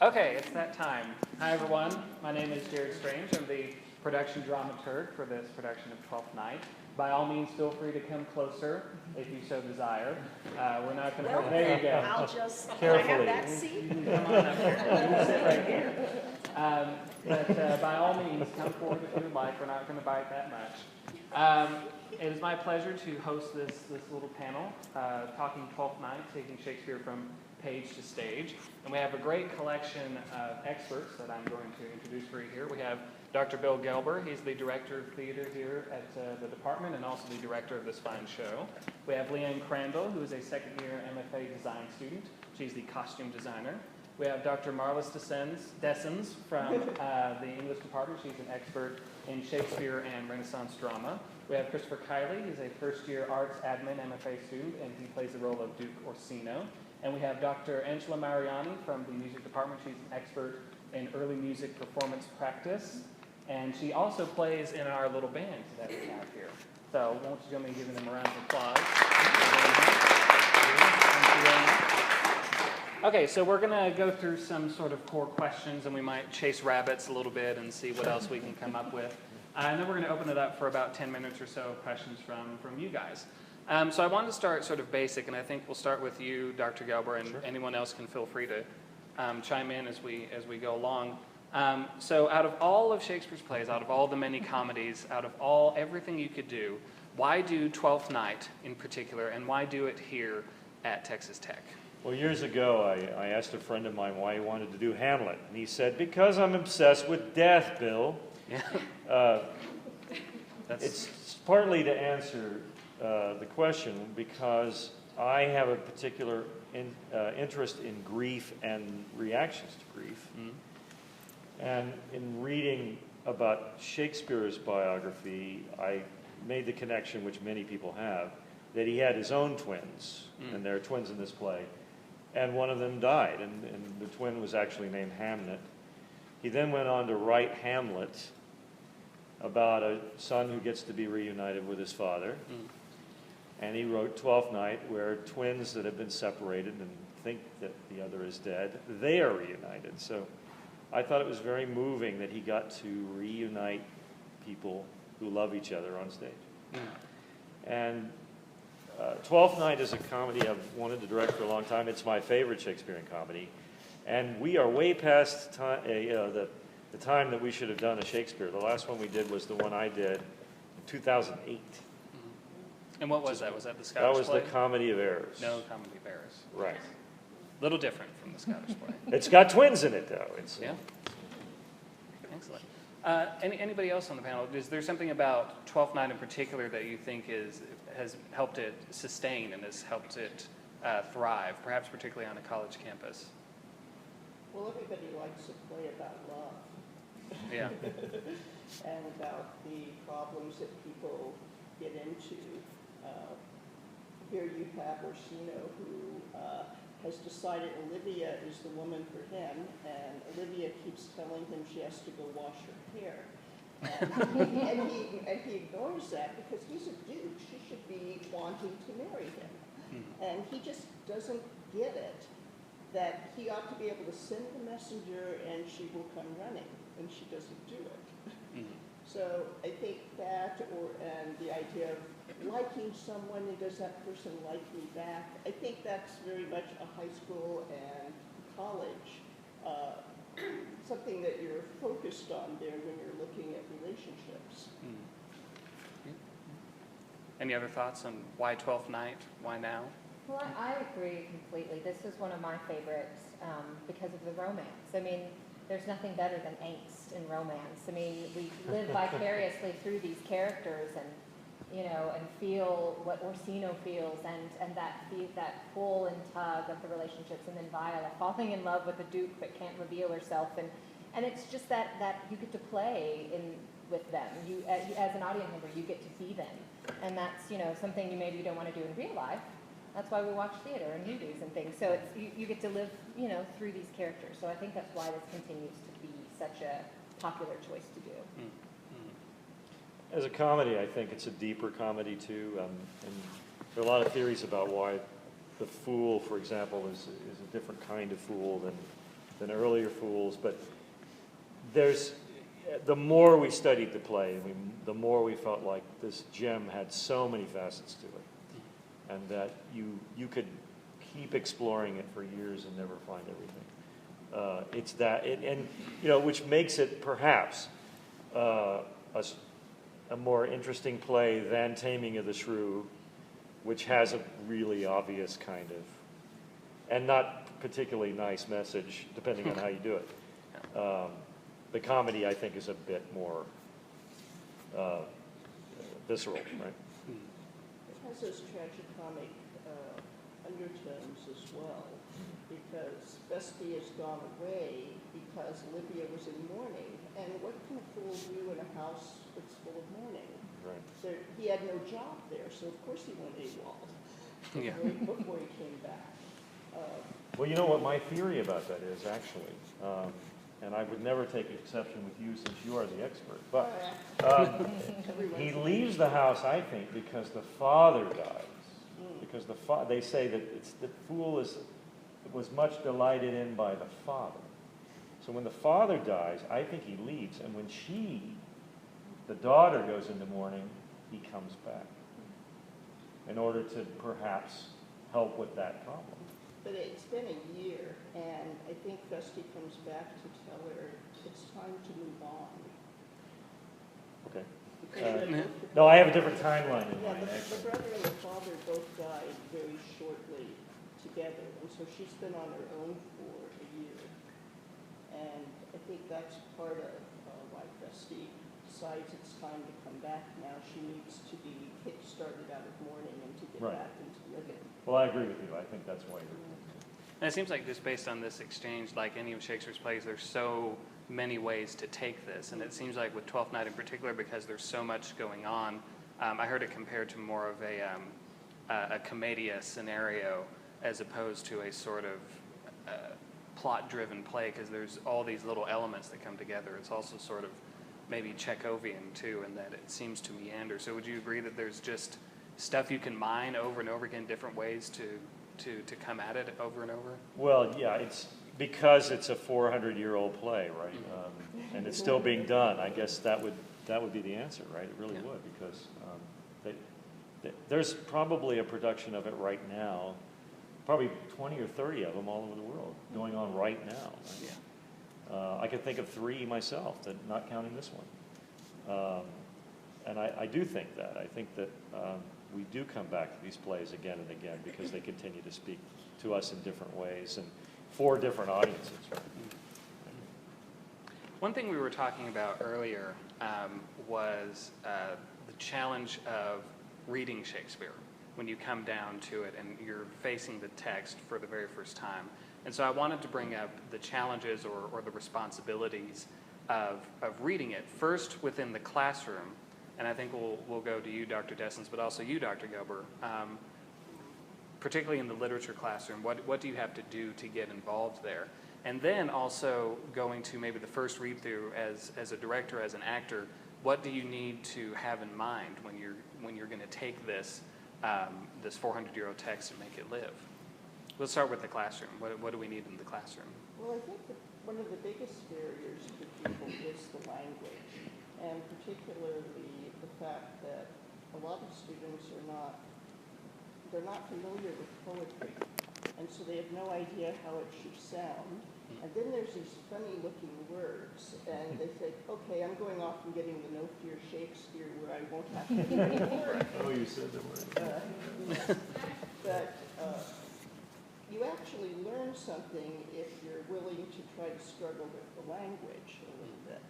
Okay, it's that time. Hi everyone, my name is Jared Strange. I'm the production dramaturg for this production of Twelfth Night. By all means, feel free to come closer if you so desire. We're not going to. Well, there you go. I'll just. Carefully. Can I have that seat? You can come on up here. You can sit right here. But by all means, come forward if you would like. We're not going to bite that much. It is my pleasure to host this little panel, talking Twelfth Night, taking Shakespeare from page to stage. And we have a great collection of experts that I'm going to introduce for you here. We have Dr. Bill Gelber. He's the director of theater here at the department and also the director of this fine show. We have Leanne Crandall, who is a second-year MFA design student. She's the costume designer. We have Dr. Marlis Dessens from the English department. She's an expert in Shakespeare and Renaissance drama. We have Christopher Kiley. He's a first-year arts admin MFA student, and he plays the role of Duke Orsino. And we have Dr. Angela Mariani from the music department. She's an expert in early music performance practice. And she also plays in our little band that we have here. So won't you join me in giving them a round of applause? Okay, so we're going to go through some sort of core questions, and we might chase rabbits a little bit and see what else we can come up with. And then we're going to open it up for about 10 minutes or so of questions from you guys. So I wanted to start sort of basic, and I think we'll start with you, Dr. Gelber, and anyone else can feel free to chime in as we go along. So out of all of Shakespeare's plays, out of all the many comedies, out of everything you could do, why do Twelfth Night in particular, and why do it here at Texas Tech? Well, years ago, I asked a friend of mine why he wanted to do Hamlet, and he said, "Because I'm obsessed with death, Bill." Yeah. It's partly to answer the question because I have a particular interest in grief and reactions to grief. Mm-hmm. And in reading about Shakespeare's biography, I made the connection, which many people have, that he had his own twins, and there are twins in this play, and one of them died, and the twin was actually named Hamnet. He then went on to write Hamlet about a son who gets to be reunited with his father. And he wrote Twelfth Night, where twins that have been separated and think that the other is dead, they are reunited. So I thought it was very moving that he got to reunite people who love each other on stage. And Twelfth Night is a comedy I've wanted to direct for a long time. It's my favorite Shakespearean comedy. And we are way past the time that we should have done a Shakespeare. The last one we did was the one I did in 2008. And what was that? Was that the Scottish play? That was the Comedy of Errors. No, Comedy of Errors. Right. A little different from the Scottish play. It's got twins in it, though. Yeah. Excellent. Anybody else on the panel? Is there something about Twelfth Night in particular that you think has helped it sustain and has helped it thrive, perhaps particularly on a college campus? Well, everybody likes a play about love. Yeah. And about the problems that people get into. Here you have Orsino, who has decided Olivia is the woman for him, and Olivia keeps telling him she has to go wash her hair. And he ignores that because he's a dude. She should be wanting to marry him. And he just doesn't get it, that he ought to be able to send the messenger and she will come running, and she doesn't do it. So I think that, and the idea of liking someone, and does that person like me back? I think that's very much a high school and college, something that you're focused on there when you're looking at relationships. Any other thoughts on why Twelfth Night? Why now? Well, I agree completely. This is one of my favorites because of the romance. I mean, there's nothing better than angst in romance. I mean, we live vicariously through these characters and feel what Orsino feels and that pull and tug of the relationships, and then Viola falling in love with the Duke but can't reveal herself, and it's just that you get to play with them. You as an audience member, you get to be them, and that's something you maybe don't want to do in real life. That's why we watch theater and movies and things. So it's you get to live through these characters. So I think that's why this continues to be such a popular choice to do. As a comedy, I think it's a deeper comedy too, and there are a lot of theories about why the fool, for example, is a different kind of fool than than earlier Fools, but the more we studied the play, the more we felt like this gem had so many facets to it, and that you could keep exploring it for years and never find everything. It's that, and which makes it perhaps a more interesting play than Taming of the Shrew, which has a really obvious kind of, and not particularly nice message, depending on how you do it. The comedy, I think, is a bit more visceral, right? It has those tragicomic undertones as well, because Vesti has gone away because Olivia was in mourning, and what can a fool do in a house that's full of mourning? Right. He had no job there, so of course he went AWOL before he came back. Well, you know what my theory about that is, actually, and I would never take exception with you since you are the expert, but he leaves the house, I think, because the father dies. Because they say that the fool was much delighted in by the father. So when the father dies, I think he leaves, and when the daughter, goes into mourning, he comes back in order to perhaps help with that problem. But it's been a year, and I think Vesti comes back to tell her it's time to move on. Okay. No, I have a different timeline in mind, The actually. brother and the father both died very shortly together, and so she's been on her own for a year. And I think that's part of why Vesti decides it's time to come back now. She needs to be kick-started out of mourning and to get back into living. Well, I agree with you. I think that's why And it seems like just based on this exchange, like any of Shakespeare's plays, there's so many ways to take this. And it seems like with Twelfth Night in particular, because there's so much going on, I heard it compared to more of a commedia scenario as opposed to a sort of plot-driven play, because there's all these little elements that come together. It's also sort of maybe Chekhovian, too, in that it seems to meander. So would you agree that there's just stuff you can mine over and over again, different ways to come at it over and over? Well, yeah, it's because it's a 400-year-old play, right? And it's still being done. I guess that would be the answer, right? It really would, because there's probably a production of it right now, probably 20 or 30 of them all over the world going on right now. Right? Yeah. I can think of 3 myself, not counting this one. And I do think that. I think that we do come back to these plays again and again because they continue to speak to us in different ways and for different audiences. One thing we were talking about earlier was the challenge of reading Shakespeare when you come down to it and you're facing the text for the very first time. And so I wanted to bring up the challenges or the responsibilities of reading it, first within the classroom, and I think we'll go to you, Dr. Dessens, but also you, Dr. Gelber, particularly in the literature classroom. What do you have to do to get involved there? And then also going to maybe the first read-through as a director, as an actor, what do you need to have in mind when you're going to take this 400-year-old text and make it live? Let's start with the classroom. What do we need in the classroom? Well, I think that one of the biggest barriers for people is the language, and particularly the fact that a lot of students they're not familiar with poetry, and so they have no idea how it should sound. And then there's these funny-looking words, and they think, okay, I'm going off and getting the No Fear Shakespeare where I won't have to do any work. Oh, you said the word. But you actually learn something if you're willing to try to struggle with the language a little bit.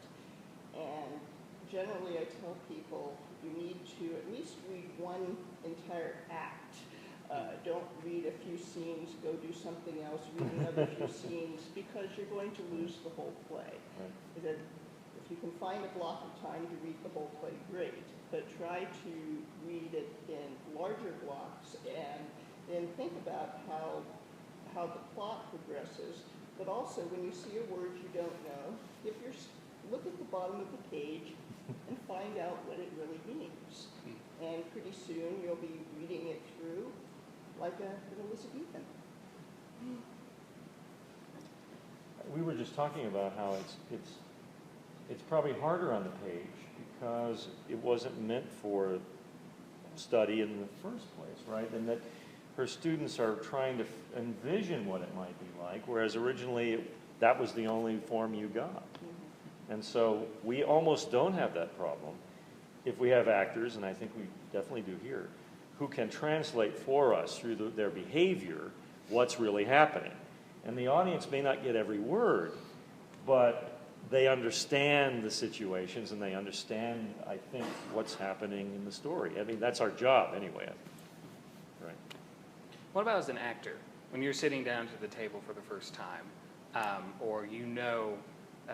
And generally I tell people you need to at least read one entire act. Don't read a few scenes, go do something else, read another few scenes, because you're going to lose the whole play. Right. If you can find a block of time to read the whole play, great, but try to read it in larger blocks and then think about how the plot progresses, but also when you see a word you don't know, look at the bottom of the page and find out what it really means. And pretty soon you'll be reading it through like an Elizabethan. We were just talking about how it's probably harder on the page because it wasn't meant for study in the first place, right? And that her students are trying to envision what it might be like, whereas originally that was the only form you got. And so we almost don't have that problem if we have actors, and I think we definitely do here, who can translate for us through their behavior what's really happening. And the audience may not get every word, but they understand the situations and they understand, I think, what's happening in the story. I mean, that's our job anyway. Right. What about as an actor? When you're sitting down to the table for the first time, or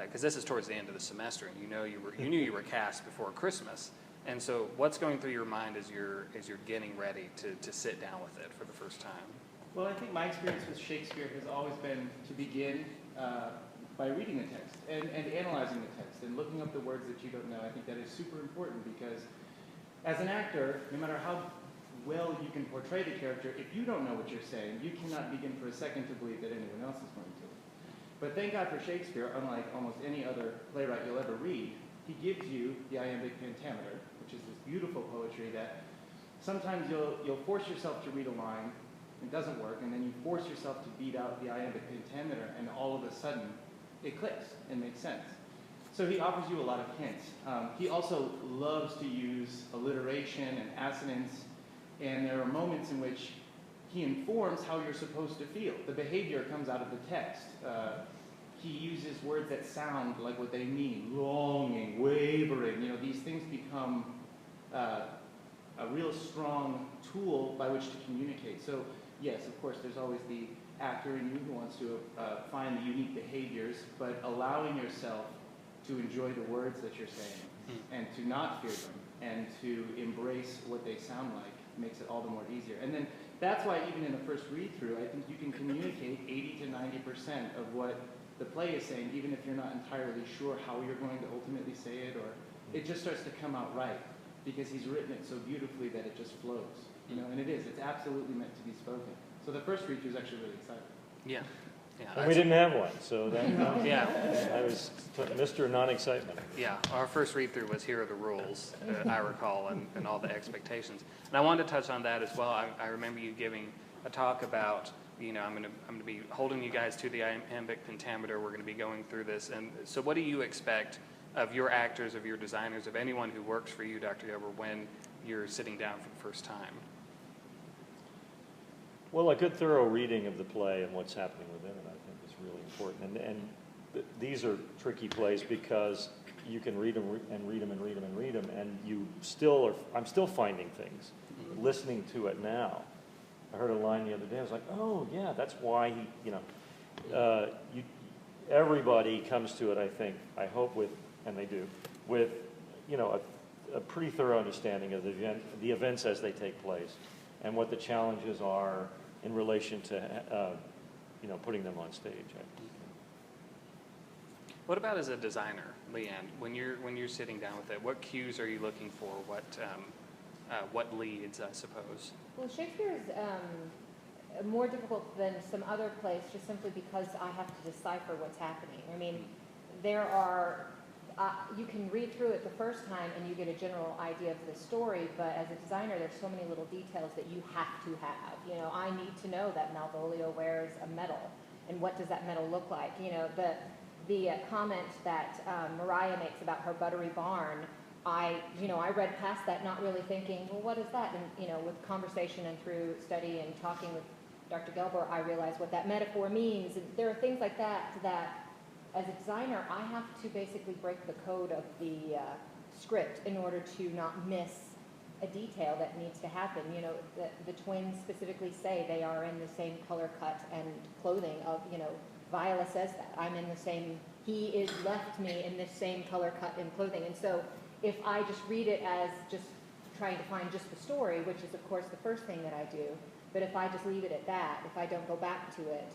because this is towards the end of the semester, and you knew you were cast before Christmas, and so what's going through your mind as you're getting ready to sit down with it for the first time? Well, I think my experience with Shakespeare has always been to begin by reading the text and analyzing the text and looking up the words that you don't know. I think that is super important because as an actor, no matter how well you can portray the character, if you don't know what you're saying, you cannot begin for a second to believe that anyone else is going to. But thank God for Shakespeare, unlike almost any other playwright you'll ever read, he gives you the iambic pentameter, which is this beautiful poetry that sometimes you'll force yourself to read a line, it doesn't work, and then you force yourself to beat out the iambic pentameter, and all of a sudden it clicks and makes sense. So he offers you a lot of hints. He also loves to use alliteration and assonance, and there are moments in which he informs how you're supposed to feel. The behavior comes out of the text. He uses words that sound like what they mean, longing, wavering. These things become a real strong tool by which to communicate. So yes, of course, there's always the actor in you who wants to find the unique behaviors, but allowing yourself to enjoy the words that you're saying and to not fear them and to embrace what they sound like makes it all the more easier. And then that's why even in the first read-through, I think you can communicate 80 to 90% of what the play is saying, even if you're not entirely sure how you're going to ultimately say it, or it just starts to come out right because he's written it so beautifully that it just flows. And it's absolutely meant to be spoken. So the first read-through is actually really exciting. Yeah. And we didn't have one, so that Yeah. I was Mr. Non-Excitement. Yeah, our first read-through was Here Are the Rules, I recall, and all the expectations. And I wanted to touch on that as well. I remember you giving a talk about, I'm going to be holding you guys to the iambic pentameter. We're going to be going through this. And so what do you expect of your actors, of your designers, of anyone who works for you, Dr. Gilbert, when you're sitting down for the first time? Well, a good thorough reading of the play and what's happening within it, I think, is really important. And these are tricky plays because you can read them and read them and read them and read them, and I'm still finding things, listening to it now. I heard a line the other day. I was like, oh yeah, that's why everybody comes to it. I hope and they do, with a pretty thorough understanding of the events as they take place, and what the challenges are in relation to putting them on stage. What about as a designer, Leanne? When you're sitting down with it, what cues are you looking for? What leads, I suppose? Well, Shakespeare is more difficult than some other plays just simply because I have to decipher what's happening. I mean, there are, you can read through it the first time and you get a general idea of the story, but as a designer, there's so many little details that you have to have. I need to know that Malvolio wears a medal, and what does that medal look like? The comment that Mariah makes about her buttery barn, I read past that not really thinking, well, what is that? And, with conversation and through study and talking with Dr. Gelber, I realized what that metaphor means. And there are things like that as a designer, I have to basically break the code of the script in order to not miss a detail that needs to happen. The twins specifically say they are in the same color cut and clothing of, Viola says that. I'm in the same, he is left me in this same color cut and clothing. And so if I just read it as just trying to find just the story, which is of course the first thing that I do, but if I just leave it at that, if I don't go back to it,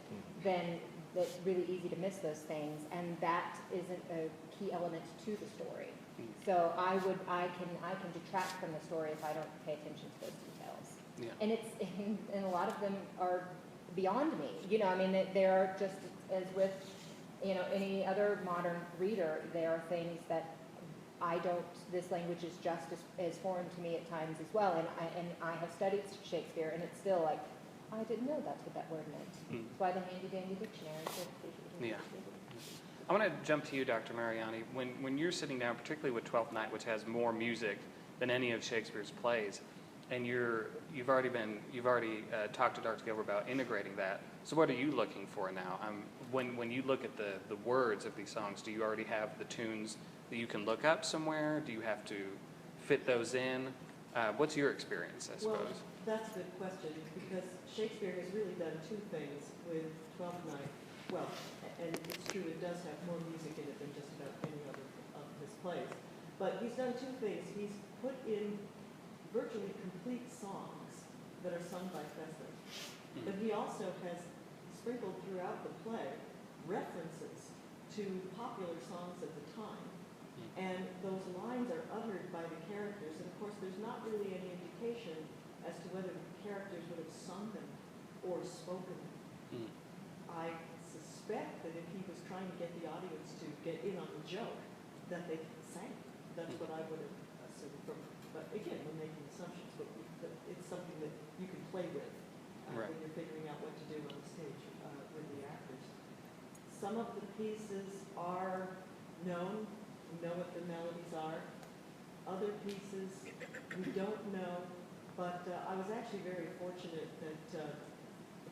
then it's really easy to miss those things, and that isn't a key element to the story. So I can detract from the story if I don't pay attention to those details. Yeah. And a lot of them are beyond me. They are just as with any other modern reader, there are things that this language is just as foreign to me at times as well. And I have studied Shakespeare, and it's still like, I didn't know that's what that word meant. That's why the handy-dandy dictionary. Yeah. I want to jump to you, Dr. Mariani. When you're sitting down, particularly with Twelfth Night, which has more music than any of Shakespeare's plays, and you've already talked to Dr. Gilbert about integrating that. So what are you looking for now? When you look at the words of these songs, do you already have the tunes that you can look up somewhere? Do you have to fit those in? What's your experience, I suppose? Well, that's a good question, because Shakespeare has really done two things with Twelfth Night. Well, and it's true, it does have more music in it than just about any other of his plays. But he's done two things. He's put in virtually complete songs that are sung by Festus. But he also has sprinkled throughout the play references to popular songs of the time. And those lines are uttered by the characters. And of course, there's not really any indication as to whether the characters would have sung them or spoken them. I suspect that if he was trying to get the audience to get in on the joke, that they sang. That's what I would have assumed from. But again, we're making assumptions, but it's something that you can play with when you're figuring out what to do on the stage with the actors. Some of the pieces are known. We know what the melodies are. Other pieces we don't know. But I was actually very fortunate that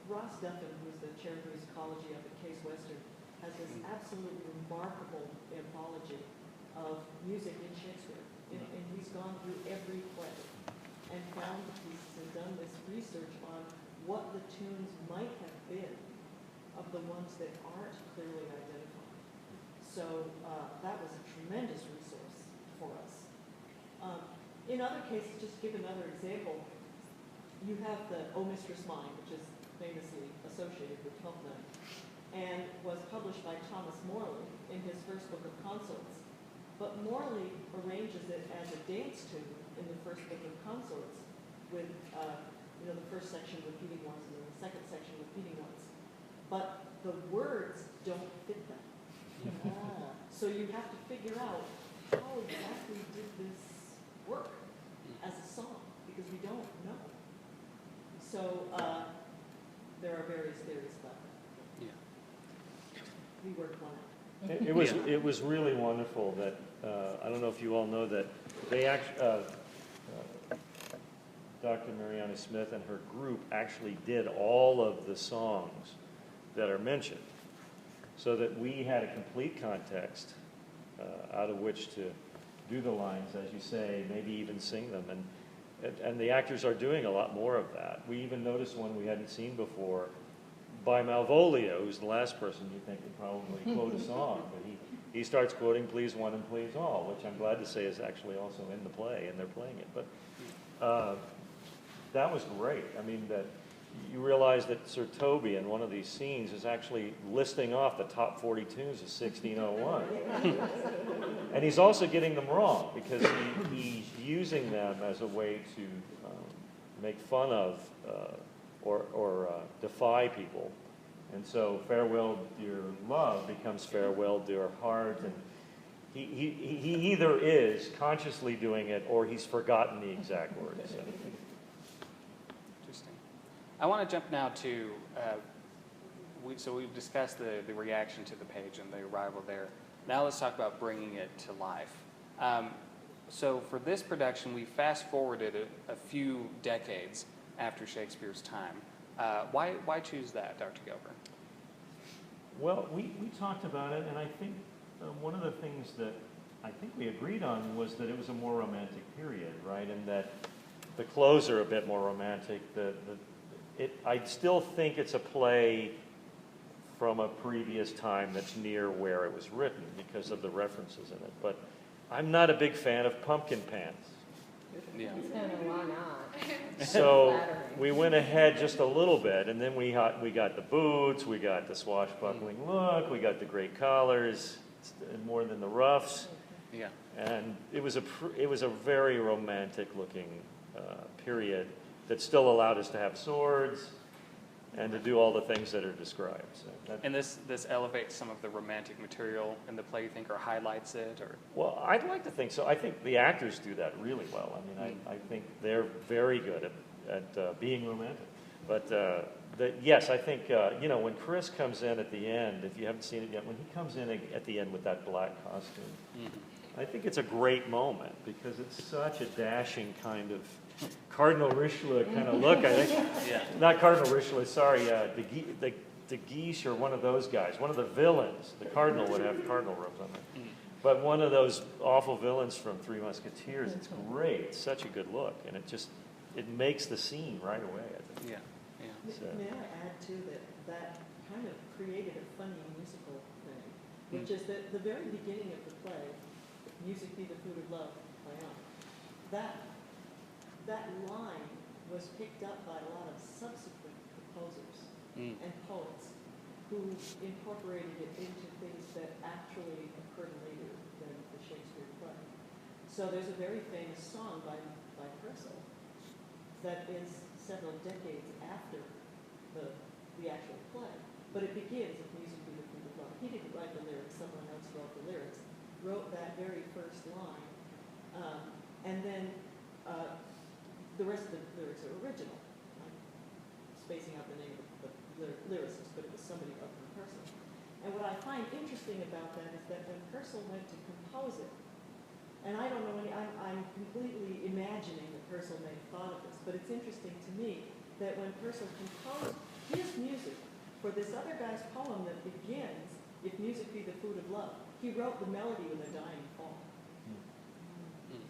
Ross Duffin, who's the chair of musicology up at Case Western, has this absolutely remarkable anthology of music in Shakespeare. And he's gone through every play and found the pieces and done this research on what the tunes might have been of the ones that aren't clearly identified. So that was a tremendous resource for us. In other cases, just to give another example, you have the O Mistress Mine, which is famously associated with Twelfth Night, and was published by Thomas Morley in his first book of consorts. But Morley arranges it as a dance tune in the first book of consorts, with the first section repeating once and then the second section repeating once. But the words don't fit them. So you have to figure out how exactly did this work as a song, because we don't know. So there are various theories about that. Yeah. We worked one out. It was really wonderful that I don't know if you all know that they actually Dr. Mariana Smith and her group actually did all of the songs that are mentioned, so that we had a complete context out of which to do the lines, as you say, maybe even sing them, and the actors are doing a lot more of that. We even noticed one we hadn't seen before by Malvolio, who's the last person you think would probably quote a song, but he starts quoting "Please One and Please All," which I'm glad to say is actually also in the play, and they're playing it. But that was great. I mean, that you realize that Sir Toby in one of these scenes is actually listing off the top 40 tunes of 1601. And he's also getting them wrong, because he's using them as a way to make fun of or defy people. And so "Farewell, Dear Love" becomes "Farewell, Dear Heart." And he either is consciously doing it or he's forgotten the exact words. So. Interesting. I want to jump now to, so we've discussed the reaction to the page and the arrival there. Now let's talk about bringing it to life. So for this production, we fast forwarded a few decades after Shakespeare's time. Why choose that, Dr. Gilbert? Well, we talked about it, and I think one of the things that I think we agreed on was that it was a more romantic period, right? And that the clothes are a bit more romantic. I still think it's a play from a previous time that's near where it was written because of the references in it. But I'm not a big fan of pumpkin pants. Yeah. No, why not? So we went ahead just a little bit, and then we got the boots, we got the swashbuckling look, we got the great collars, more than the ruffs. Yeah. And it was a very romantic looking period that still allowed us to have swords, and to do all the things that are described. So And this elevates some of the romantic material in the play, you think, or highlights it, or? well, I'd like to think so. I think the actors do that really well. I mean, I think they're very good at being romantic. But yes, I think, when Chris comes in at the end, if you haven't seen it yet, when he comes in at the end with that black costume, I think it's a great moment because it's such a dashing kind of Cardinal Richelieu kind of look, I think. Yeah. Not Cardinal Richelieu, sorry, de Guiche or one of those guys, one of the villains. The Cardinal would have cardinal robes on there. But one of those awful villains from Three Musketeers, it's great. It's such a good look, and it makes the scene right away, I think. Yeah. So. May I add too that kind of created a funny musical thing, which is that the very beginning of the play, "Music Be the Food of Love" by that line was picked up by a lot of subsequent composers and poets who incorporated it into things that actually occurred later than the Shakespeare play. So there's a very famous song by Purcell that is several decades after the actual play, but it begins with "Music Be the Food of Love." He didn't write the lyrics; someone else wrote the lyrics. Wrote that very first line, and then the rest of the lyrics are original. I'm spacing out the name of the lyricist, but it was somebody other than Purcell. And what I find interesting about that is that when Purcell went to compose it, and I don't know I'm completely imagining that Purcell may have thought of this, but it's interesting to me that when Purcell composed his music for this other guy's poem that begins, "If music be the food of love," he wrote the melody with a dying fall,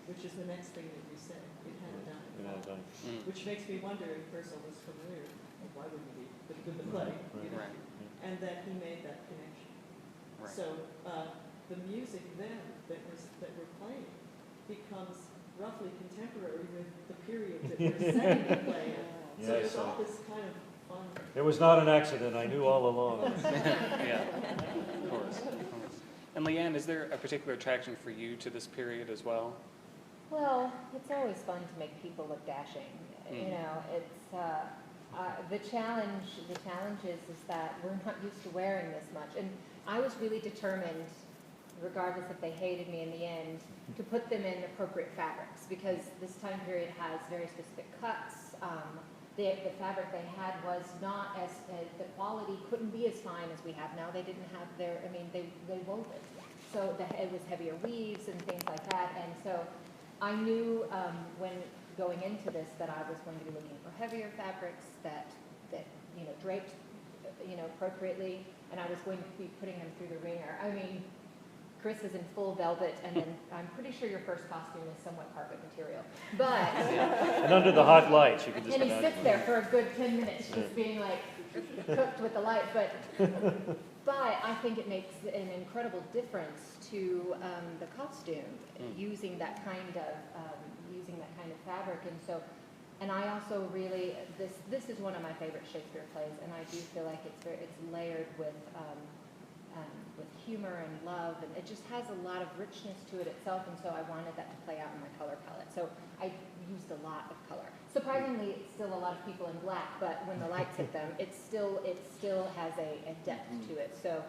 which is the next thing that you say. It had a dying fall, which makes me wonder if Purcell was familiar, why wouldn't he be, with the play, Right. and that he made that connection. Right. So the music then that we're playing becomes roughly contemporary with the period that we're setting the play in. So Yes, there's all this kind of fun. It was not an accident. I knew all along. Yeah, of course. And Leanne, is there a particular attraction for you to this period as well? Well, it's always fun to make people look dashing. You know, it's the challenge. The challenge is that we're not used to wearing this much, and I was really determined, regardless if they hated me in the end, to put them in appropriate fabrics because this time period has very specific cuts. The fabric they had was not as the quality couldn't be as fine as we have now. They didn't have they wove it, so it was heavier weaves and things like that. And so I knew when going into this that I was going to be looking for heavier fabrics that draped appropriately, and I was going to be putting them through the wringer. I mean, Chris is in full velvet, and then I'm pretty sure your first costume is somewhat carpet material. But And under the hot lights, you can just and he imagine. sits there for a good 10 minutes, just being like cooked with the light. But I think it makes an incredible difference to the costume using that kind of fabric. And so, and I also really this is one of my favorite Shakespeare plays, and I do feel like it's layered with humor and love, and it just has a lot of richness to it itself, and so I wanted that to play out in my color palette. So I used a lot of color. Surprisingly, it's still a lot of people in black, but when the lights hit them, it still has a depth to it. So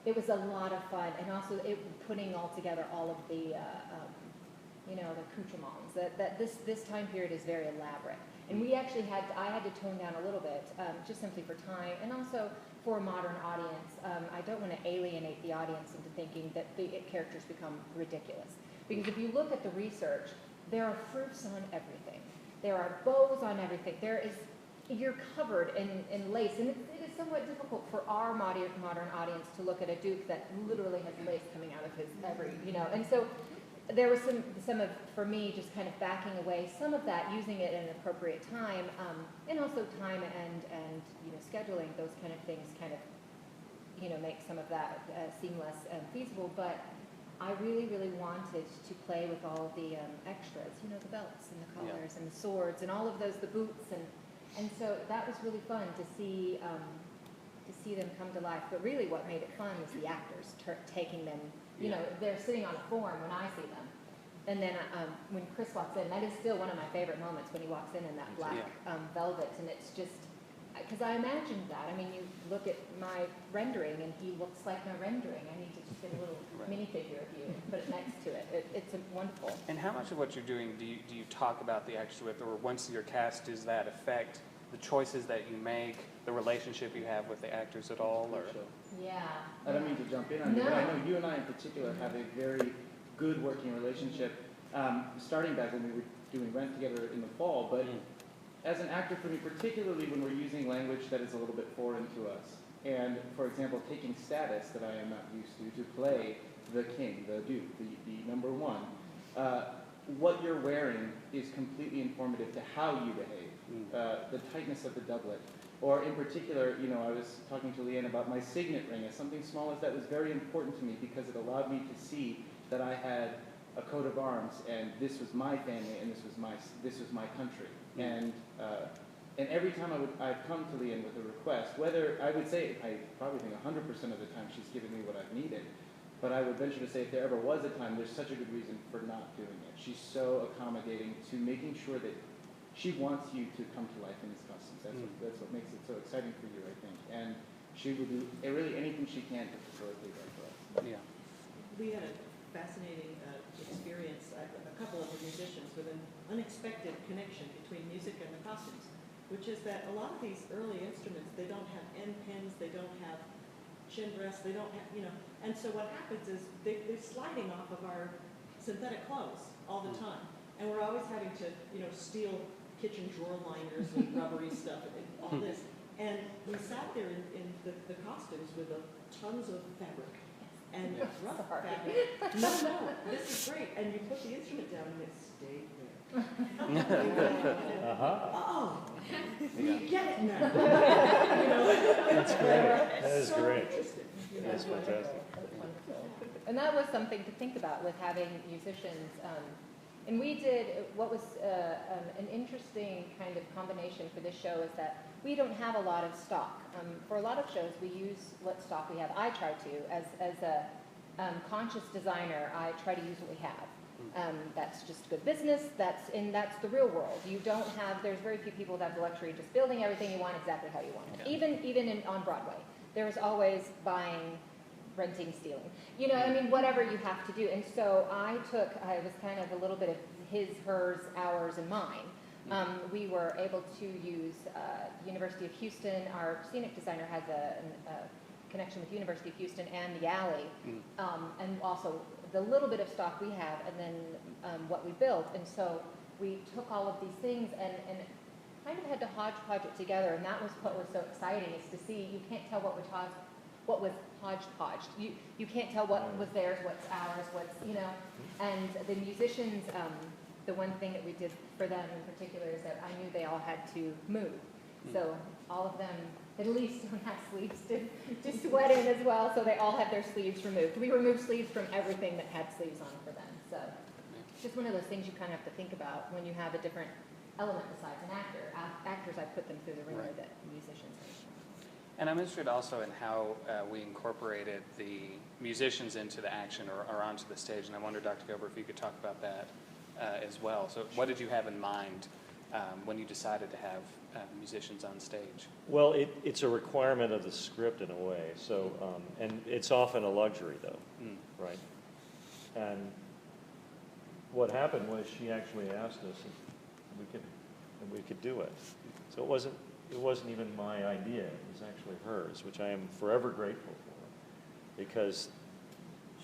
it was a lot of fun, and also putting all together all of the the accoutrements. That this time period is very elaborate, and I had to tone down a little bit just simply for time, and also for a modern audience. I don't want to alienate the audience into thinking that the characters become ridiculous. Because if you look at the research, there are fruits on everything. There are bows on everything. You're covered in lace. And it is somewhat difficult for our modern audience to look at a duke that literally has lace coming out of his And so there was some of, for me, just kind of backing away some of that, using it at an appropriate time, and also time and scheduling, those kind of things kind of make some of that seem less feasible. But I really, really wanted to play with all the extras, the belts and the collars and the swords and all of those, the boots, and so that was really fun to see them come to life. But really, what made it fun was the actors taking them. They're sitting on a form when I see them. And then when Chris walks in, that is still one of my favorite moments when he walks in that black velvet. And it's just, because I imagined that. I mean, you look at my rendering, and he looks like my rendering. I need to just get a little Right. minifigure of you and put it next to it. It's wonderful. And how much of what you're doing do you talk about the actors with, or once you're cast, does that affect the choices that you make, the relationship you have with the actors at all? Or Yeah. I don't mean to jump in on you, No. but I know you and I in particular have a very good working relationship, starting back when we were doing Rent together in the fall, but as an actor for me, particularly when we're using language that is a little bit foreign to us, and for example, taking status that I am not used to play the king, the duke, the number one, what you're wearing is completely informative to how you behave, the tightness of the doublet. Or in particular, you know, I was talking to Leanne about my signet ring. As something small as that was very important to me because it allowed me to see that I had a coat of arms, and this was my family, and this was my country. And every time I've come to Leanne with a request, whether I would say, I probably think 100% of the time she's given me what I've needed, but I would venture to say if there ever was a time, there's such a good reason for not doing it. She's so accommodating to making sure that she wants you to come to life in these costumes. That's what makes it so exciting for you, I think. And she will do really anything she can to facilitate that for us. yeah. We had a fascinating experience, a couple of the musicians, with an unexpected connection between music and the costumes, which is that a lot of these early instruments, they don't have end pins, they don't have chin rests, they don't have, you know, and so what happens is they're sliding off of our synthetic clothes all the time. And we're always having to, you know, steal kitchen drawer liners and rubbery stuff and all this. And we sat there in the costumes with tons of fabric and rough fabric. No, this is great. And you put the instrument down and it stayed there. Oh, we get it now. You know, That's great. That is so great. interesting. You know, That's fantastic. And that was something to think about with having musicians. And we did what was an interesting kind of combination for this show is that we don't have a lot of stock. For a lot of shows, we use what stock we have. I try to, as a conscious designer, I try to use what we have. That's just good business. That's the real world. You don't have. There's very few people that have the luxury of just building everything you want exactly how you want it. Yeah. Even on Broadway, there's always buying, renting, stealing. You know, I mean, whatever you have to do. And so I was kind of a little bit of his, hers, ours, and mine. We were able to use University of Houston. Our scenic designer has a connection with University of Houston and the Alley, and also the little bit of stock we have, and then what we built. And so we took all of these things and kind of had to hodgepodge it together. And that was what was so exciting, is to see you can't tell what was hodgepodged. You can't tell what was theirs, what's ours, what's, you know. And the musicians, the one thing that we did for them in particular is that I knew they all had to move. So all of them, at least don't have sleeves to sweat in as well, so they all have their sleeves removed. We removed sleeves from everything that had sleeves on for them. So it's just one of those things you kind of have to think about when you have a different element besides an actor. Actors, I put them through the ringer that musicians are. And I'm interested also in how we incorporated the musicians into the action or onto the stage. And I wonder, Dr. Gilbert, if you could talk about that as well. So what did you have in mind when you decided to have musicians on stage? Well, it's a requirement of the script in a way. So, and it's often a luxury, though, right? And what happened was she actually asked us if we could do it. So it wasn't even my idea. It was actually hers, which I am forever grateful for, because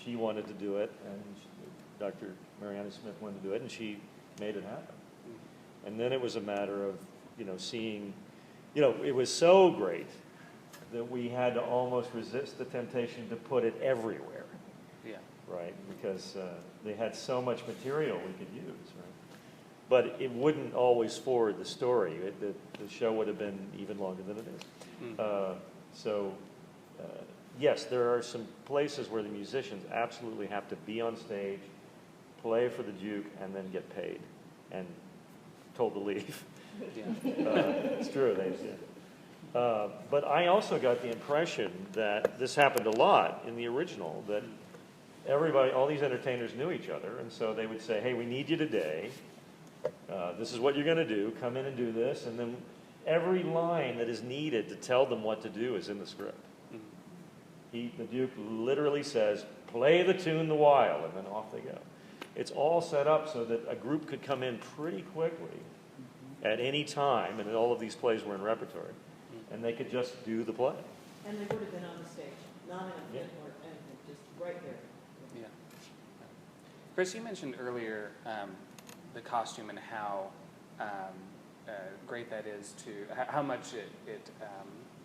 she wanted to do it, and Dr. Mariana Smith wanted to do it, and she made it happen. And then it was a matter of, seeing, it was so great that we had to almost resist the temptation to put it everywhere. Yeah. Right? Because they had so much material we could use, right? But it wouldn't always forward the story. The show would have been even longer than it is. Yes, there are some places where the musicians absolutely have to be on stage, play for the Duke, and then get paid and told to leave. Yeah. It's true, they did. But I also got the impression that this happened a lot in the original, that everybody, all these entertainers knew each other, and so they would say, hey, we need you today. This is what you're going to do. Come in and do this. And then every line that is needed to tell them what to do is in the script. The Duke literally says, play the tune the while, and then off they go. It's all set up so that a group could come in pretty quickly at any time, and all of these plays were in repertory, and they could just do the play. And they would have been on the stage, not in a pit or anything, just right there. Yeah. Chris, you mentioned earlier the costume and how great that is to, how much it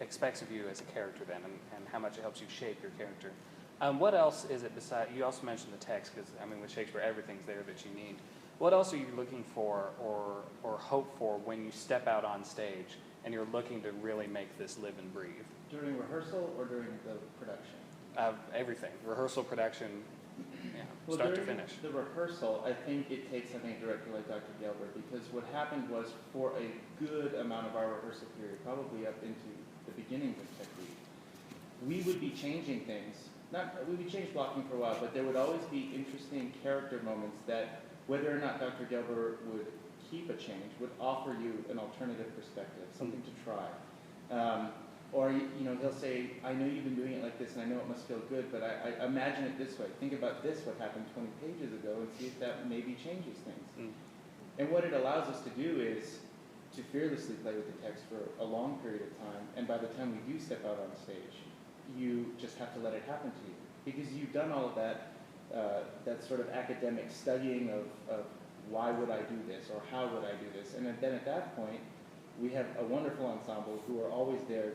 expects of you as a character then, and how much it helps you shape your character. What else is it besides, you also mentioned the text, because I mean with Shakespeare everything's there that you need. What else are you looking for or hope for when you step out on stage and you're looking to really make this live and breathe? During rehearsal or during the production? Everything. Rehearsal, production, yeah, Well, start to during finish. the rehearsal, I think it takes, I think, a director like Dr. Gelber, because what happened was for a good amount of our rehearsal period, probably up into the beginnings of technique, we would be changing things. We'd be change blocking for a while, but there would always be interesting character moments that, whether or not Dr. Gelber would keep a change, would offer you an alternative perspective, something to try. Or, you know, he'll say, I know you've been doing it like this, and I know it must feel good, but I imagine it this way. Think about this, what happened 20 pages ago, and see if that maybe changes things. And what it allows us to do is to fearlessly play with the text for a long period of time, and by the time we do step out on stage, you just have to let it happen to you. Because you've done all of that, that sort of academic studying of why would I do this, or how would I do this, and then at that point, we have a wonderful ensemble who are always there,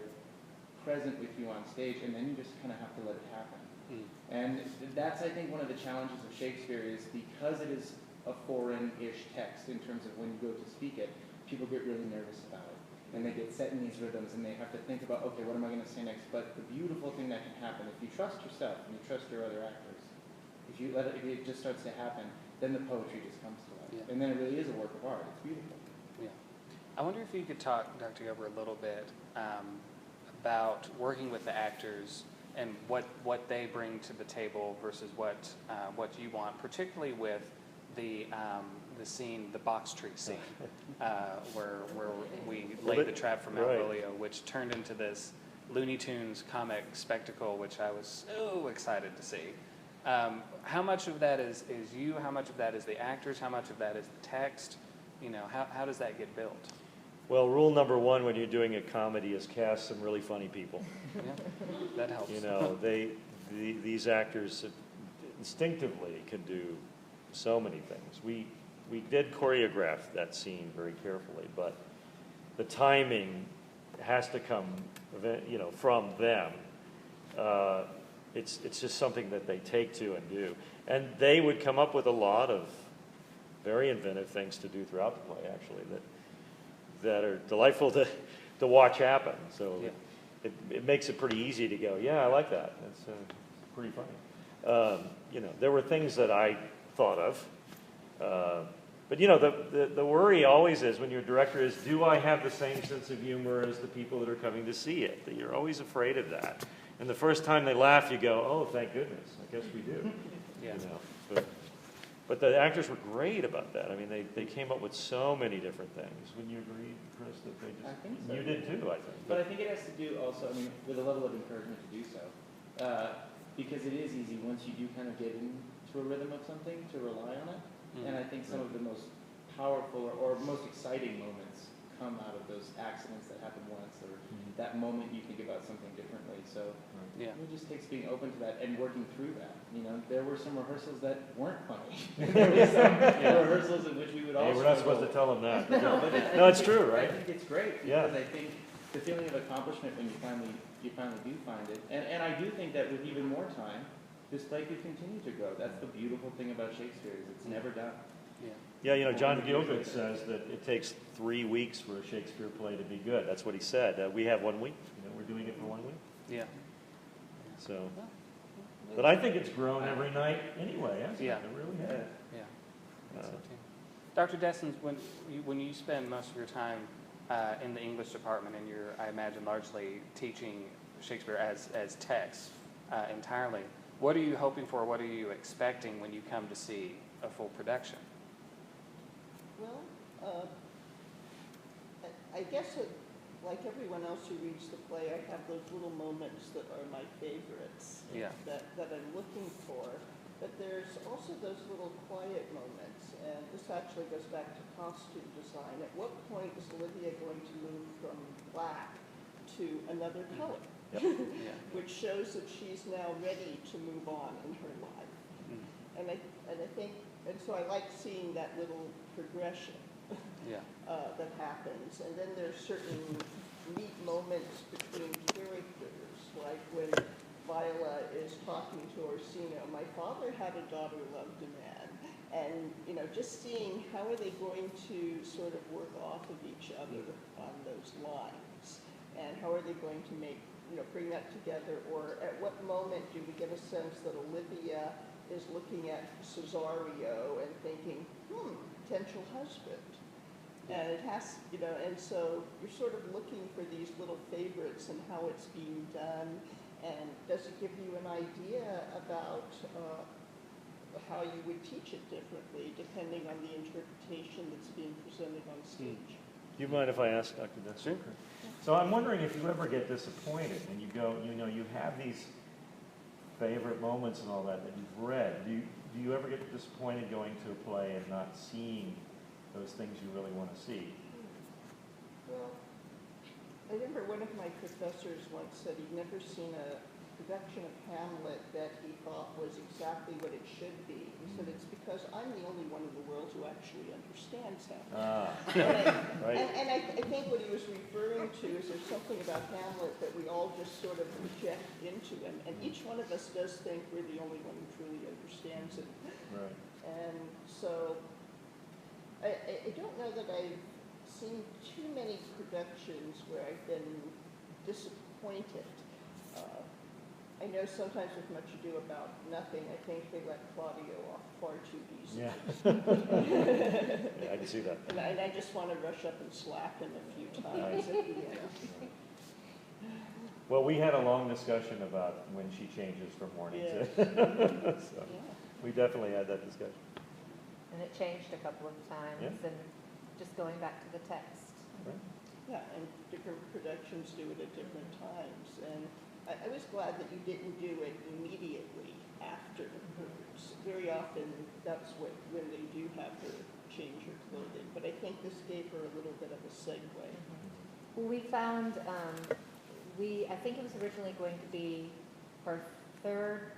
present with you on stage, and then you just kind of have to let it happen. And that's, I think, one of the challenges of Shakespeare is because it is a foreign-ish text in terms of when you go to speak it, people get really nervous about it. And they get set in these rhythms, and they have to think about, okay, what am I going to say next? But the beautiful thing that can happen, if you trust yourself and you trust your other actors, if it just starts to happen, then the poetry just comes to life. Yeah. And then it really is a work of art. It's beautiful. Yeah. I wonder if you could talk, Dr. Gelber, a little bit about working with the actors and what they bring to the table versus what you want, particularly with the scene, the box tree scene, where we laid the trap for Malvolio, which turned into this Looney Tunes comic spectacle, which I was so excited to see. How much of that is you? How much of that is the actors? How much of that is the text? You know, how does that get built? Well, rule number one when you're doing a comedy is cast some really funny people. Yeah, that helps. You know, these actors instinctively can do so many things. We did choreograph that scene very carefully, but the timing has to come, you know, from them. It's just something that they take to and do, and they would come up with a lot of very inventive things to do throughout the play, actually, that are delightful to watch happen. So yeah. it makes it pretty easy to go, yeah, I like that. That's pretty funny. You know, there were things that I thought of. But, you know, the worry always is when you're a director is, do I have the same sense of humor as the people that are coming to see it? That you're always afraid of that. And the first time they laugh, you go, oh, thank goodness. I guess we do. Yeah. You know, but the actors were great about that. I mean, they came up with so many different things. Would you agree, Chris, that they just... I think so. You did too, I think. But I think it has to do also, I mean, with a level of encouragement to do so. Because it is easy once you do kind of get into a rhythm of something to rely on it. And I think some of the most powerful or most exciting moments come out of those accidents that happen once, or that moment you think about something differently. So yeah. it just takes being open to that and working through that. You know, there were some rehearsals that weren't funny. There were some rehearsals in which we would all Hey, we're not supposed to tell them that. No, it's true, right? I think it's great because I think the feeling of accomplishment when you finally do find it, and I do think that with even more time, this play could continue to grow. That's the beautiful thing about Shakespeare is it's never done. Yeah, you know, John Gielgud says that it takes 3 weeks for a Shakespeare play to be good. That's what he said. We have 1 week. You know, we're doing it for 1 week. Yeah. So, but I think it's grown every night anyway, hasn't it? Yeah. It really has. Yeah. Dr. Dessens, when you spend most of your time in the English department and you're, I imagine, largely teaching Shakespeare as text entirely, what are you hoping for? What are you expecting when you come to see a full production? Well, I guess like everyone else who reads the play, I have those little moments that are my favorites. Yeah. That I'm looking for. But there's also those little quiet moments, and this actually goes back to costume design. At what point is Olivia going to move from black to another color? Yeah. Which shows that she's now ready to move on in her life. And I think, and so I like seeing that little progression. Yeah. That happens. And then there's certain neat moments between characters, like when Viola is talking to Orsino. My father had a daughter loved a man. And, you know, just seeing how are they going to sort of work off of each other on those lines. And how are they going to make, you know, bring that together? Or at what moment do we get a sense that Olivia is looking at Cesario and thinking, potential husband? And it has, you know, and so you're sort of looking for these little favorites and how it's being done. And does it give you an idea about how you would teach it differently depending on the interpretation that's being presented on stage? Do you mind if I ask Dr. Dexter? Sure. So I'm wondering if you ever get disappointed and you go, you know, you have these favorite moments and all that you've read. Do you ever get disappointed going to a play and not seeing those things you really want to see? Well, I remember one of my professors once said he'd never seen a production of Hamlet that he thought was exactly what it should be. He said, it's because I'm the only one in the world who actually understands Hamlet. And I think what he was referring to is there's something about Hamlet that we all just sort of project into him. And each one of us does think we're the only one who truly understands it. Right. And so I don't know that I've seen too many productions where I've been disappointed. I know sometimes with Much Ado About Nothing, I think they let Claudio off far too easily. Yeah. I can see that. And I just want to rush up and slap him a few times at the end. Well, we had a long discussion about when she changes from morning to. So we definitely had that discussion. And it changed a couple of times, Yeah. and just going back to the text. Right. Yeah, and different productions do it at different times. And I was glad that you didn't do it immediately after hers. Very often, that's when they do have her change her clothing. But I think this gave her a little bit of a segue. Well, we found, I think it was originally going to be her third,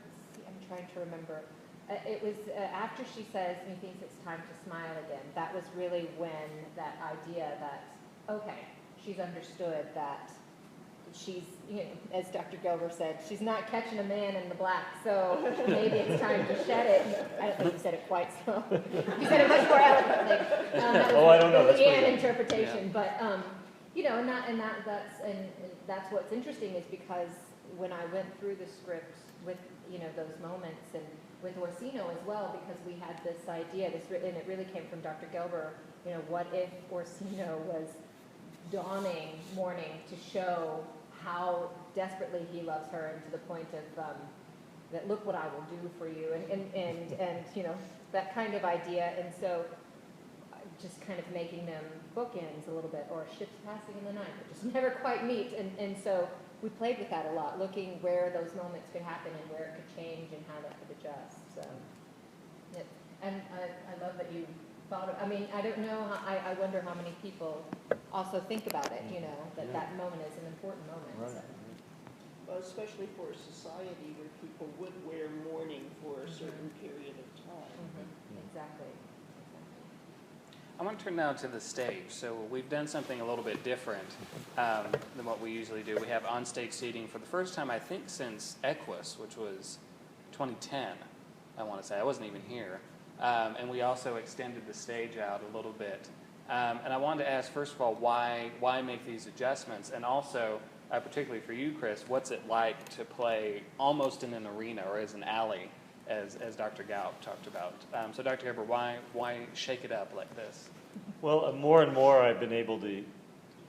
I'm trying to remember. It was after she says, methinks it's time to smile again. That was really when that idea that, okay, she's understood that she's, you know, as Dr. Gelber said, she's not catching a man in the black, so maybe it's time to shed it. I don't think you said it quite so. You said it much more eloquently. I don't know. That's an pretty interpretation, but you know, and that's what's interesting is because when I went through the script with, you know, those moments and with Orsino as well, because we had this idea, and it really came from Dr. Gelber, you know, what if Orsino was dawning morning to show how desperately he loves her, and to the point of that, look what I will do for you, and you know, that kind of idea. And so just kind of making them bookends a little bit, or ships passing in the night that just never quite meet. And so we played with that a lot, looking where those moments could happen and where it could change and how that could adjust. So, and I love that you thought of, I mean, I don't know, I wonder how many people also think about it, you know, that that moment is an important moment. Right. So. Well, especially for a society where people would wear mourning for a certain period of time. Exactly. I want to turn now to the stage. So we've done something a little bit different than what we usually do. We have on-stage seating for the first time, I think, since Equus, which was 2010, I want to say. I wasn't even here. And we also extended the stage out a little bit. And I wanted to ask, first of all, why make these adjustments? And also, particularly for you, Chris, what's it like to play almost in an arena or as an alley, as Dr. Gaup talked about? So Dr. Gerber, why shake it up like this? Well, more and more I've been able to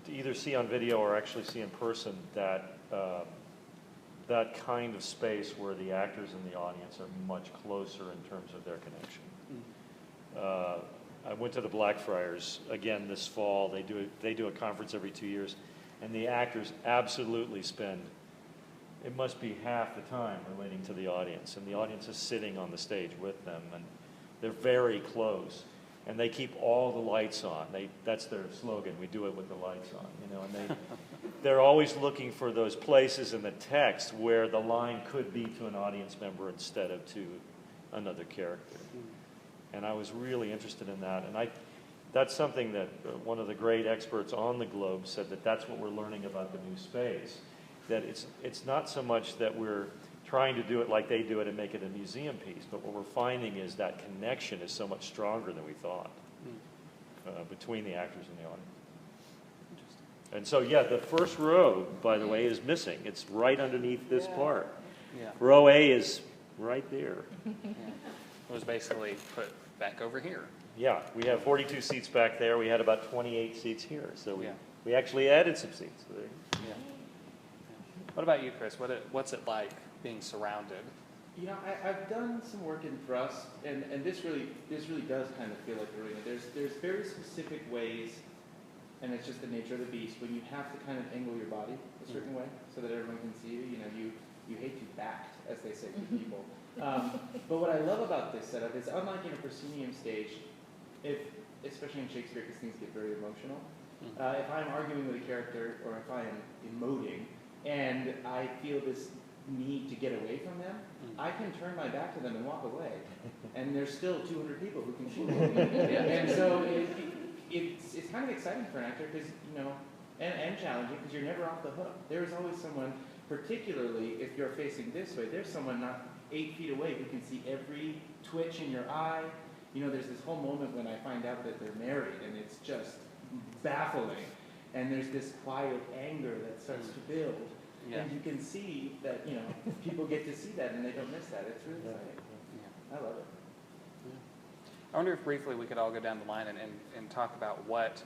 either see on video or actually see in person that kind of space where the actors and the audience are much closer in terms of their connection. I went to the Blackfriars again this fall. They do a conference every 2 years, And the actors absolutely spend, it must be half the time relating to the audience, and the audience is sitting on the stage with them, and they're very close. And they keep all the lights on. That's their slogan, we do it with the lights on, you know, and they're always looking for those places in the text where the line could be to an audience member instead of to another character. And I was really interested in that, and that's something that one of the great experts on the Globe said, that that's what we're learning about the new space, that it's not so much that we're trying to do it like they do it and make it a museum piece, but what we're finding is that connection is so much stronger than we thought between the actors and the audience. And so, yeah, the first row, by the way, is missing. It's right underneath this part. Yeah. Row A is right there. Yeah. It was basically put back over here. Yeah, we have 42 seats back there. We had about 28 seats here, so Yeah. we actually added some seats. Yeah. What about you, Chris? What's it like being surrounded? You know, I've done some work in thrust, and this really does kind of feel like arena. There's very specific ways, and it's just the nature of the beast, when you have to kind of angle your body a certain way so that everyone can see you. You know, you hate to be backed, as they say to people. But what I love about this setup is, unlike in a proscenium stage, especially in Shakespeare, because things get very emotional, if I'm arguing with a character or if I am emoting and I feel this need to get away from them, I can turn my back to them and walk away, and there's still 200 people who can see me. And so it's kind of exciting for an actor, because and challenging, because you're never off the hook. There is always someone, particularly if you're facing this way, there's someone not 8 feet away who can see every twitch in your eye. You know, there's this whole moment when I find out that they're married, and it's just baffling. And there's this quiet anger that starts to build. Yeah. And you can see that, people get to see that and they don't miss that. It's really exciting. Yeah. I love it. Yeah. I wonder if briefly we could all go down the line and talk about what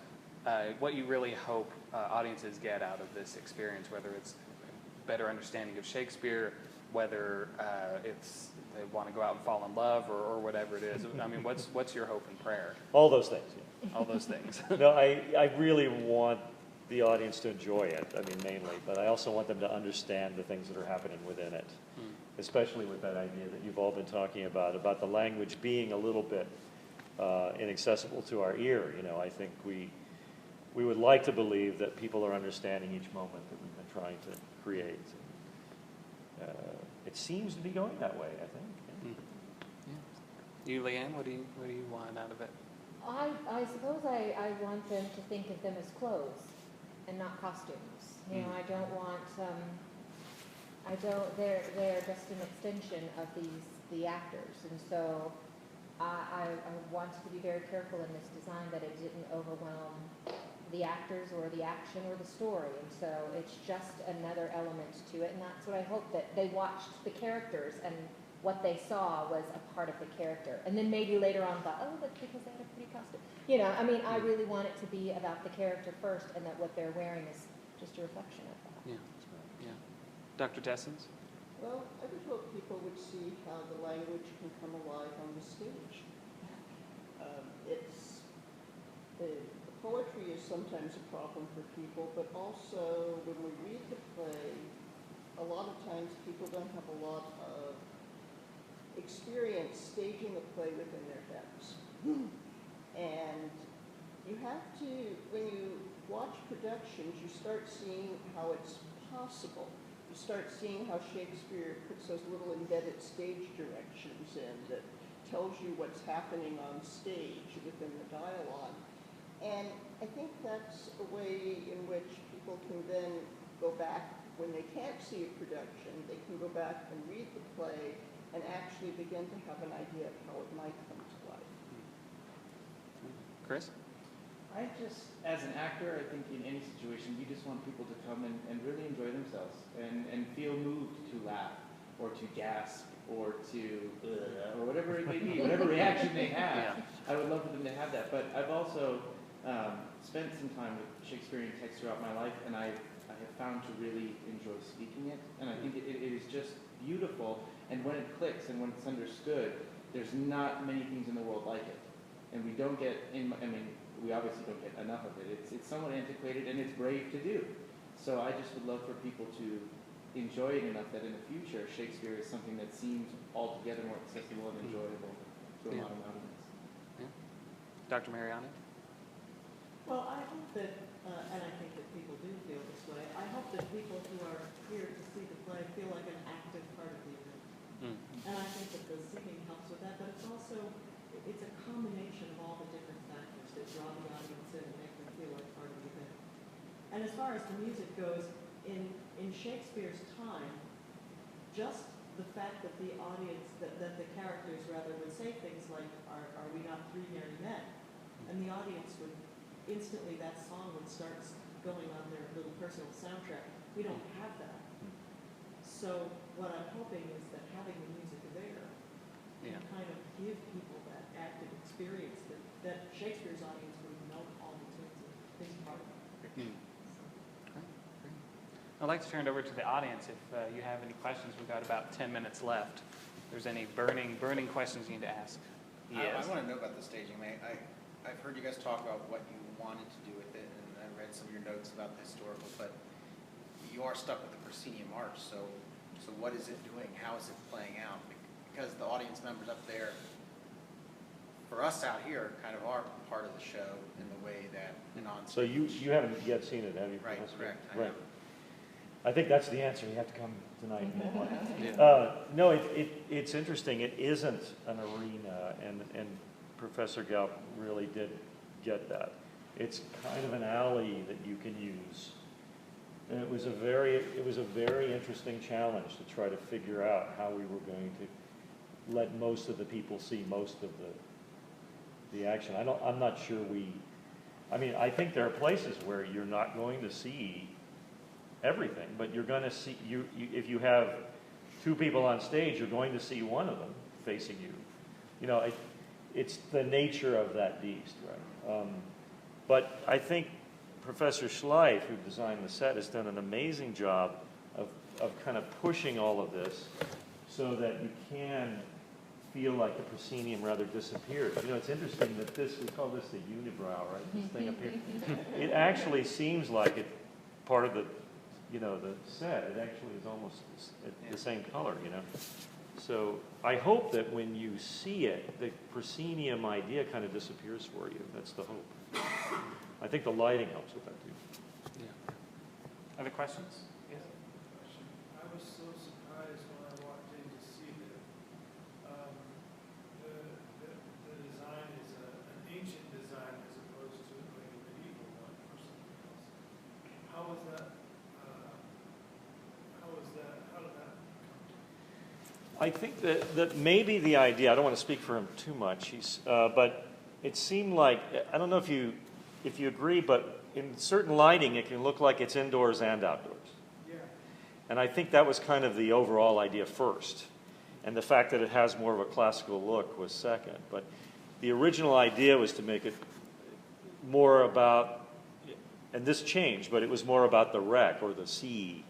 you really hope audiences get out of this experience, whether it's a better understanding of Shakespeare, whether it's they want to go out and fall in love, or whatever it is. I mean, what's your hope and prayer? All those things. Yeah. All those things. No, I really want the audience to enjoy it, I mean, mainly, but I also want them to understand the things that are happening within it, especially with that idea that you've all been talking about the language being a little bit inaccessible to our ear. I think we would like to believe that people are understanding each moment that we've been trying to create. It seems to be going that way, I think. Yeah. You, Leanne, what do you want out of it? I suppose I want them to think of them as clothes and not costumes. I don't want, they're just an extension of the actors. And so I wanted to be very careful in this design that it didn't overwhelm the actors or the action or the story. And so it's just another element to it. And that's what I hope, that they watched the characters and what they saw was a part of the character. And then maybe later on thought, oh, that's because they had a pretty costume. I really want it to be about the character first, and that what they're wearing is just a reflection of that. Yeah. Yeah. Dr. Tessens? Well, I would hope people would see how the language can come alive on the stage. The poetry is sometimes a problem for people, but also when we read the play, a lot of times people don't have a lot of experience staging a play within their heads. And you have to, when you watch productions, you start seeing how it's possible. You start seeing how Shakespeare puts those little embedded stage directions in that tells you what's happening on stage within the dialogue. And I think that's a way in which people can then go back, when they can't see a production, they can go back and read the play and actually begin to have an idea of how it might come to life. Chris? I just, as an actor, I think in any situation, you just want people to come and really enjoy themselves and feel moved to laugh or to gasp or to, or whatever it may be, whatever reaction they have. Yeah. I would love for them to have that. But I've also spent some time with Shakespearean text throughout my life, and I have found to really enjoy speaking it. And I think it is just beautiful. And when it clicks and when it's understood, there's not many things in the world like it. And we don't get, we obviously don't get enough of it. It's somewhat antiquated, and it's brave to do. So I just would love for people to enjoy it enough that in the future, Shakespeare is something that seems altogether more accessible and enjoyable to a modern audience. Dr. Mariani? Well, I hope that, and I think that people do feel this way, I hope that people who are here to see the play feel like an active part of the event. And I think that the singing helps with that, but it's also, it's a combination of all the different factors that draw the audience in and make them feel like part of the event. And as far as the music goes, in Shakespeare's time, just the fact that the audience, that the characters rather would say things like, are we not three merry men? And the audience would, instantly that song would start going on their little personal soundtrack. We don't have that. So what I'm hoping is that having the music there can kind of give people that active experience that Shakespeare's audience would know all the tunes and things part of it. I'd like to turn it over to the audience if you have any questions. We've got about 10 minutes left. If there's any burning questions you need to ask. I want to know about the staging. I've heard you guys talk about what you wanted to do with it, and I read some of your notes about the historical, but you are stuck with the proscenium arch, so what is it doing? How is it playing out? Because the audience members up there, for us out here, kind of are part of the show in the way that an on-stage. So you haven't yet seen it, have you? Right, correct. Right. I think that's the answer. You have to come tonight. No, it's interesting. It isn't an arena, and Professor Galp really did get that. It's kind of an alley that you can use. And it was a very interesting challenge to try to figure out how we were going to let most of the people see most of the action. I'm not sure I think there are places where you're not going to see everything, but you're going to see, if you have two people on stage, you're going to see one of them facing you. It's the nature of that beast, right? But I think Professor Schleif, who designed the set, has done an amazing job of kind of pushing all of this so that you can feel like the proscenium rather disappears. It's interesting that we call this the unibrow, right? This thing up here. It actually seems like it's part of the set. It actually is almost the same color, So I hope that when you see it, the proscenium idea kind of disappears for you. That's the hope. I think the lighting helps with that too. Yeah. Other questions? Yes. I was so surprised when I walked in to see that the design is an ancient design as opposed to like a medieval one or something else. How was that? How did that come to? I think that maybe the idea, I don't want to speak for him too much, but it seemed like, I don't know if you agree, but in certain lighting it can look like it's indoors and outdoors. Yeah. And I think that was kind of the overall idea first. And the fact that it has more of a classical look was second. But the original idea was to make it more about, and this changed, but it was more about the wreck or the sea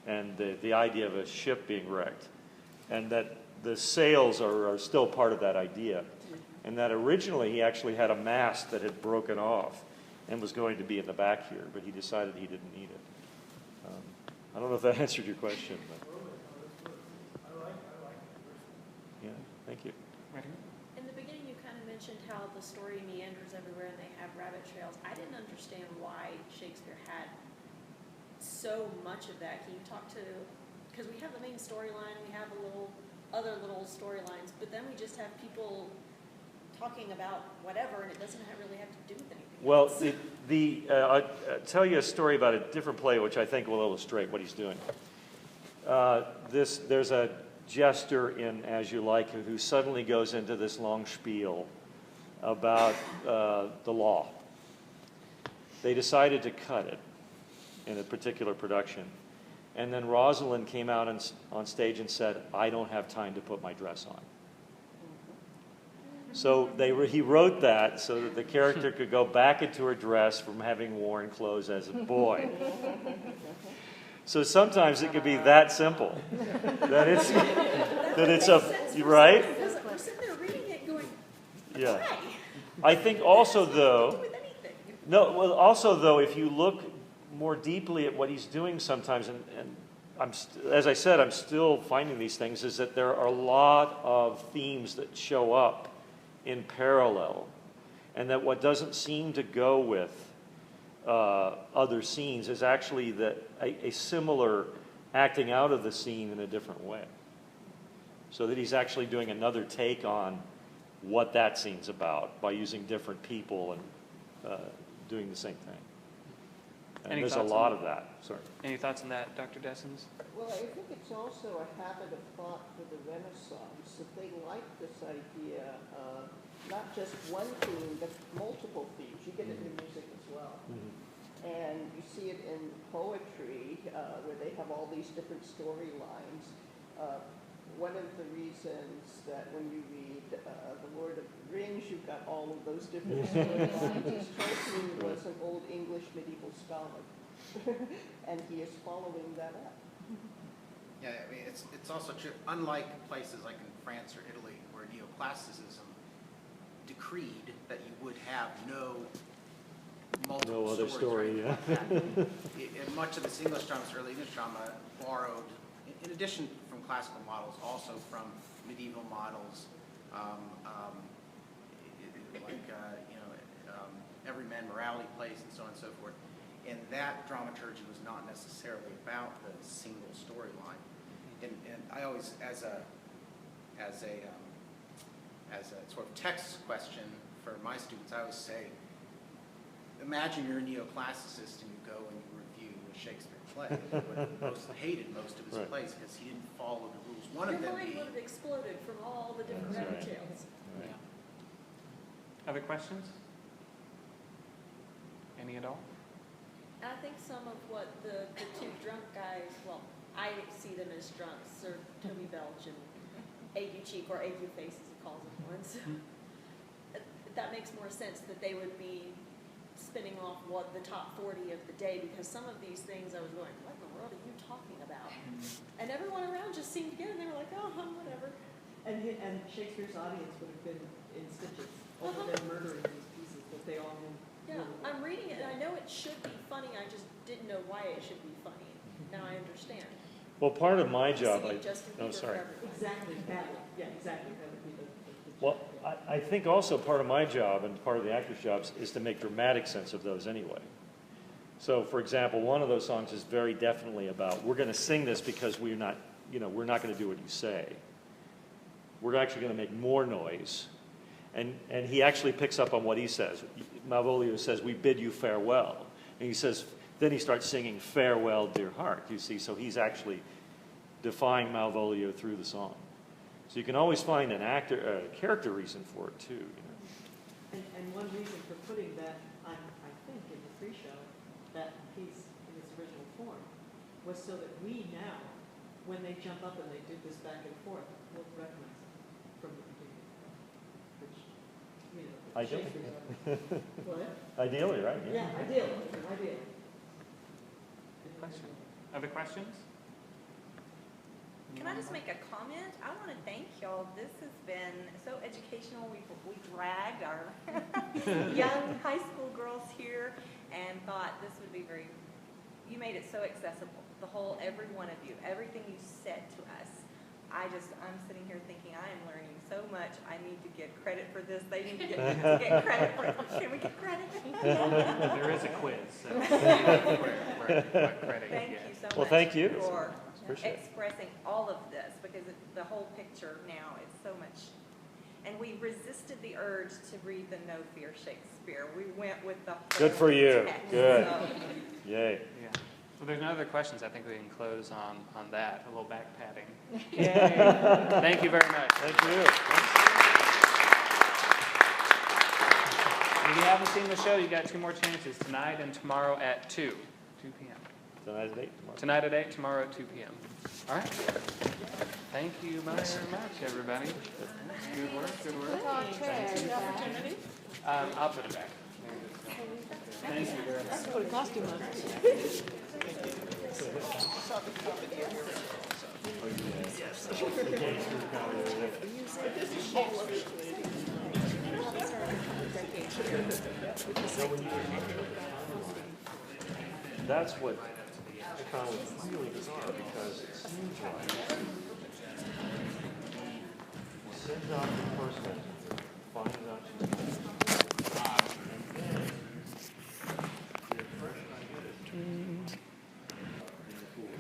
and the idea of a ship being wrecked. And that the sails are still part of that idea. And that originally he actually had a mast that had broken off and was going to be in the back here, but he decided he didn't need it. I don't know if that answered your question. But. I like it. Yeah, thank you. In the beginning, you kind of mentioned how the story meanders everywhere and they have rabbit trails. I didn't understand why Shakespeare had so much of that. Can you talk to, because we have the main storyline, we have other little storylines, but then we just have people talking about whatever, and it doesn't really have to do with anything. Well, I'll tell you a story about a different play, which I think will illustrate what he's doing. There's a jester in As You Like who suddenly goes into this long spiel about the law. They decided to cut it in a particular production. And then Rosalind came out on stage and said, I don't have time to put my dress on. So he wrote that so that the character could go back into her dress from having worn clothes as a boy. So sometimes it could be that simple. That it's right? We're sitting there reading it going, Yeah. why? I think also though, With anything. no, well also though, if you look more deeply at what he's doing sometimes, and as I said, I'm still finding these things, is that there are a lot of themes that show up in parallel, and that what doesn't seem to go with other scenes is actually a similar acting out of the scene in a different way. So that he's actually doing another take on what that scene's about by using different people and doing the same thing. And Any there's a thoughts lot on- of that. Sorry. Any thoughts on that, Dr. Dessens? Well, I think it's also a habit of thought for the Renaissance, that they like this idea of not just one theme, but multiple themes. You get it in music as well. And you see it in poetry, where they have all these different storylines. One of the reasons that when you read The Lord of the Rings, you've got all of those different storylines is Tolkien was an old English medieval scholar, and he is following that up. Yeah, I mean, it's also true, unlike places like in France or Italy, where neoclassicism decreed that you would have no multiple No other stories, story, right, like that. And much of this English drama, this early English drama, borrowed, in addition from classical models, also from medieval models, everyman morality plays and so on and so forth. And that dramaturgy was not necessarily about the single storyline. And I always, as a sort of text question for my students, I always say, imagine you're a neoclassicist and you go and you review a Shakespeare play. You would have hated most of his Right. plays because he didn't follow the rules. One Your of them mind being, would have exploded from all the different That's rabbit right. trails. Yeah. Other questions? Any at all? I think some of what the two drunk guys, well, I see them as drunks, or Toby Belch and Ague Cheek, or Ague Face as he calls it once. That makes more sense that they would be spinning off what the top 40 of the day, because some of these things I was going, what in the world are you talking about? And everyone around just seemed to get it, and they were like, oh, whatever. And Shakespeare's audience would have been in stitches over them murdering these pieces that they all knew. Yeah, I'm reading it, and I know it should be funny, I just didn't know why it should be funny. Now I understand. Well, part of my job, Singing Justin Bieber sorry. for everyone. Exactly, yeah, exactly, that would be the Well, I think also part of my job and part of the actor's jobs is to make dramatic sense of those anyway. So, for example, one of those songs is very definitely about, we're going to sing this because we're not going to do what you say. We're actually going to make more noise. And he actually picks up on what he says. Malvolio says, we bid you farewell. And he says, then he starts singing, farewell, dear heart, you see. So he's actually defying Malvolio through the song. So you can always find an character reason for it too. And one reason for putting that, I think, in the pre-show, that piece in its original form, was so that we now, when they jump up and they do this back and forth, will recognize it from the beginning. Which, Ideally. Shakespeare's what? Ideally, right? Yeah, ideal. Question. Other questions? Can I just make a comment? I want to thank y'all. This has been so educational. We dragged our young high school girls here and thought this would be you made it so accessible. Every one of you, everything you said to us. I'm sitting here thinking I am learning so much. I need to get credit for this. They need to get credit for it. Can we get credit? There is a quiz, so what credit Thank you you get. so Well, much thank you. for Appreciate it. expressing all of this, because the whole picture now is so much. And we resisted the urge to read the No Fear Shakespeare. We went with the Good for you. text. Good. So, Yay. Yeah. Well, there's no other questions. I think we can close on that. A little back patting. Thank you very much. Thank you. If you haven't seen the show, you got 2 more chances, tonight and tomorrow at 2 p.m. Tonight at 8 tomorrow. Tonight at 8, tomorrow at 2 p.m. All right. Thank you very much, everybody. Good work. Thank you. I'll put it back. Thank you very much. Put a costume on. that's what I found was really bizarre, because it seems like he sends out the first messenger, finds out she's